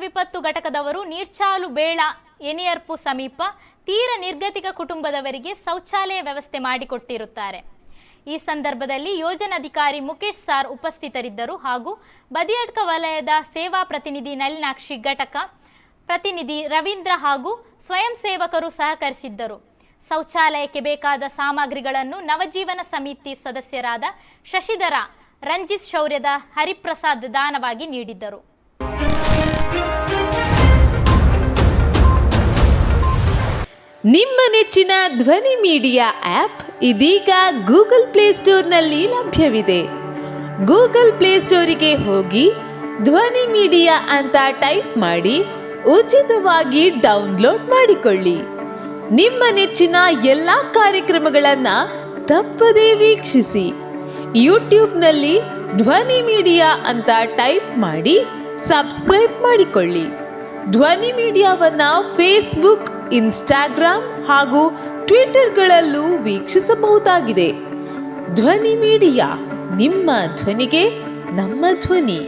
ವಿಪತ್ತು ಘಟಕದವರು ನೀರ್ಚಾಲು ಬೇಳ ಎನಿಯರ್ಪು ಸಮೀಪ ತೀರ ನಿರ್ಗತಿಕ ಕುಟುಂಬದವರಿಗೆ ಶೌಚಾಲಯ ವ್ಯವಸ್ಥೆ ಮಾಡಿಕೊಟ್ಟಿರುತ್ತಾರೆ. ಈ ಸಂದರ್ಭದಲ್ಲಿ ಯೋಜನಾಧಿಕಾರಿ ಮುಖೇಶ್ ಸಾರ್ ಉಪಸ್ಥಿತರಿದ್ದರು ಹಾಗೂ ಬದಿಯಡ್ಕ ವಲಯದ ಸೇವಾ ಪ್ರತಿನಿಧಿ ನಳಿನಾಕ್ಷಿ, ಘಟಕ ಪ್ರತಿನಿಧಿ ರವೀಂದ್ರ ಹಾಗೂ ಸ್ವಯಂ ಸೇವಕರು ಸಹಕರಿಸಿದ್ದರು. ಶೌಚಾಲಯಕ್ಕೆ ಬೇಕಾದ ಸಾಮಗ್ರಿಗಳನ್ನು ನವಜೀವನ ಸಮಿತಿ ಸದಸ್ಯರಾದ ಶಶಿಧರ, ರಂಜಿತ್ ಶೌರ್ಯದ ಹರಿಪ್ರಸಾದ್ ದಾನವಾಗಿ ನೀಡಿದ್ದರು. ನಿಮ್ಮ ನೆಚ್ಚಿನ ಧ್ವನಿ ಮೀಡಿಯಾ ಆಪ್ ಇದೀಗ ಗೂಗಲ್ ಪ್ಲೇಸ್ಟೋರ್ನಲ್ಲಿ ಲಭ್ಯವಿದೆ. ಗೂಗಲ್ ಪ್ಲೇಸ್ಟೋರಿಗೆ ಹೋಗಿ ಧ್ವನಿ ಮೀಡಿಯಾ ಅಂತ ಟೈಪ್ ಮಾಡಿ ಉಚಿತವಾಗಿ ಡೌನ್ಲೋಡ್ ಮಾಡಿಕೊಳ್ಳಿ. ನಿಮ್ಮ ನೆಚ್ಚಿನ ಎಲ್ಲ ಕಾರ್ಯಕ್ರಮಗಳನ್ನು ತಪ್ಪದೇ ವೀಕ್ಷಿಸಿ. ಯೂಟ್ಯೂಬ್ನಲ್ಲಿ ಧ್ವನಿ ಮೀಡಿಯಾ ಅಂತ ಟೈಪ್ ಮಾಡಿ ಸಬ್ಸ್ಕ್ರೈಬ್ ಮಾಡಿಕೊಳ್ಳಿ. ಧ್ವನಿ ಮೀಡಿಯಾವನ್ನ ಫೇಸ್ಬುಕ್, ಇನ್ಸ್ಟಾಗ್ರಾಮ್ ಹಾಗೂ ಟ್ವಿಟರ್ಗಳಲ್ಲೂ ವೀಕ್ಷಿಸಬಹುದಾಗಿದೆ. ಧ್ವನಿ ಮೀಡಿಯಾ, ನಿಮ್ಮ ಧ್ವನಿಗೆ ನಮ್ಮ ಧ್ವನಿ.